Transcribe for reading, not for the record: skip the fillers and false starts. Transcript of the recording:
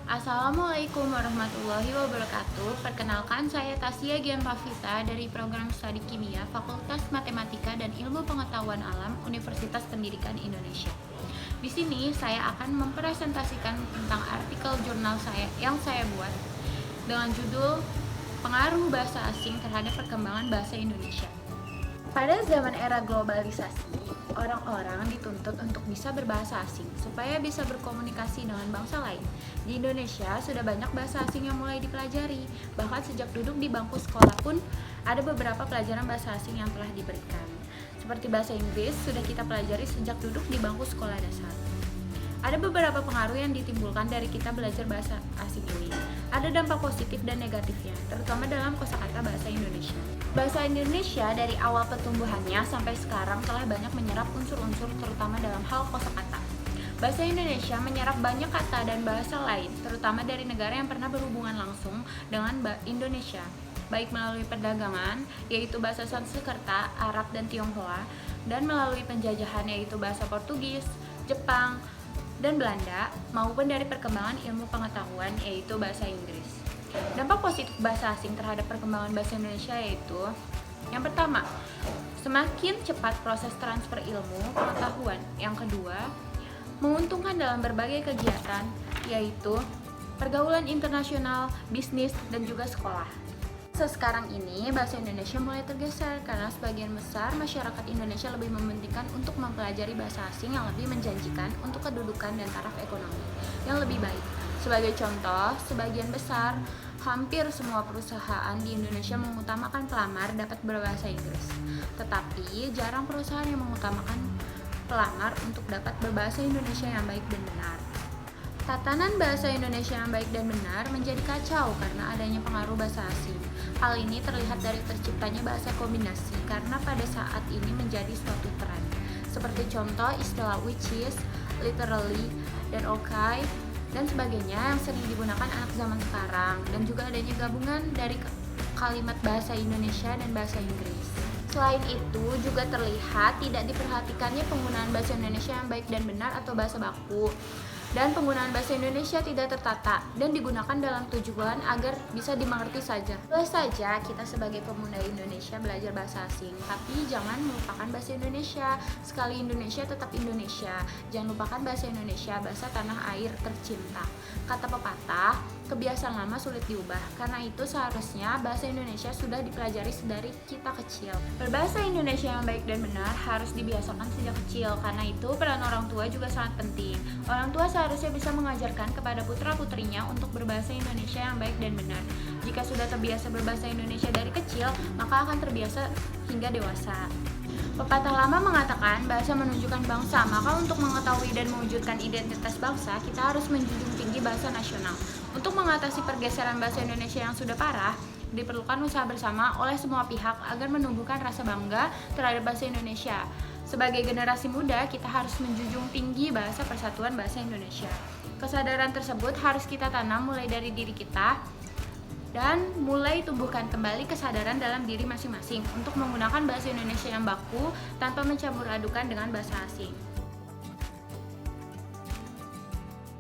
Assalamualaikum warahmatullahi wabarakatuh. Perkenalkan, saya Tasya Gian Pavita dari Program Studi Kimia Fakultas Matematika dan Ilmu Pengetahuan Alam Universitas Pendidikan Indonesia. Di sini saya akan mempresentasikan tentang artikel jurnal saya yang saya buat dengan judul Pengaruh Bahasa Asing Terhadap Perkembangan Bahasa Indonesia. Pada zaman era globalisasi, orang-orang dituntut untuk bisa berbahasa asing supaya bisa berkomunikasi dengan bangsa lain. Di Indonesia sudah banyak bahasa asing yang mulai dipelajari. Bahkan sejak duduk di bangku sekolah pun ada beberapa pelajaran bahasa asing yang telah diberikan. Seperti bahasa Inggris sudah kita pelajari sejak duduk di bangku sekolah dasar. Ada beberapa pengaruh yang ditimbulkan dari kita belajar bahasa asing ini. Ada dampak positif dan negatifnya, terutama dalam kosakata bahasa Indonesia. Bahasa Indonesia dari awal pertumbuhannya sampai sekarang telah banyak menyerap unsur-unsur terutama dalam hal kosakata. Bahasa Indonesia menyerap banyak kata dan bahasa lain, terutama dari negara yang pernah berhubungan langsung dengan Indonesia, baik melalui perdagangan, yaitu bahasa Sanskerta, Arab, dan Tionghoa, dan melalui penjajahan, yaitu bahasa Portugis, Jepang, dan Belanda, maupun dari perkembangan ilmu pengetahuan, yaitu bahasa Inggris. Dampak positif bahasa asing terhadap perkembangan bahasa Indonesia yaitu: yang pertama, semakin cepat proses transfer ilmu pengetahuan. Yang kedua, menguntungkan dalam berbagai kegiatan, yaitu pergaulan internasional, bisnis, dan juga sekolah. Sekarang ini bahasa Indonesia mulai tergeser karena sebagian besar masyarakat Indonesia lebih mementingkan untuk mempelajari bahasa asing yang lebih menjanjikan untuk kedudukan dan taraf ekonomi yang lebih baik. Sebagai contoh, sebagian besar, hampir semua perusahaan di Indonesia mengutamakan pelamar dapat berbahasa Inggris. Tetapi jarang perusahaan yang mengutamakan pelamar untuk dapat berbahasa Indonesia yang baik dan benar. Tatanan bahasa Indonesia yang baik dan benar menjadi kacau karena adanya pengaruh bahasa asing. Hal ini terlihat dari terciptanya bahasa kombinasi karena pada saat ini menjadi suatu tren. Seperti contoh istilah which is, literally, dan okay, dan sebagainya yang sering digunakan anak zaman sekarang, dan juga adanya gabungan dari kalimat bahasa Indonesia dan bahasa Inggris. Selain itu, juga terlihat tidak diperhatikannya penggunaan bahasa Indonesia yang baik dan benar atau bahasa baku. Dan penggunaan bahasa Indonesia tidak tertata dan digunakan dalam tujuan agar bisa dimengerti saja. Boleh saja kita sebagai pemuda Indonesia belajar bahasa asing, tapi jangan melupakan bahasa Indonesia. Sekali Indonesia tetap Indonesia. Jangan lupakan bahasa Indonesia, bahasa tanah air tercinta. Kata pepatah, kebiasaan lama sulit diubah. Karena itu seharusnya bahasa Indonesia sudah dipelajari sedari kita kecil. Berbahasa Indonesia yang baik dan benar harus dibiasakan sejak kecil. Karena itu peran orang tua juga sangat penting. Orang tua seharusnya bisa mengajarkan kepada putra-putrinya untuk berbahasa Indonesia yang baik dan benar. Jika sudah terbiasa berbahasa Indonesia dari kecil, maka akan terbiasa hingga dewasa. Pepatah lama mengatakan bahasa menunjukkan bangsa, maka untuk mengetahui dan mewujudkan identitas bangsa, kita harus menjunjung tinggi bahasa nasional. Untuk mengatasi pergeseran bahasa Indonesia yang sudah parah, diperlukan usaha bersama oleh semua pihak agar menumbuhkan rasa bangga terhadap bahasa Indonesia. Sebagai generasi muda, kita harus menjunjung tinggi bahasa persatuan bahasa Indonesia. Kesadaran tersebut harus kita tanam mulai dari diri kita dan mulai tumbuhkan kembali kesadaran dalam diri masing-masing untuk menggunakan bahasa Indonesia yang baku tanpa mencampur adukan dengan bahasa asing.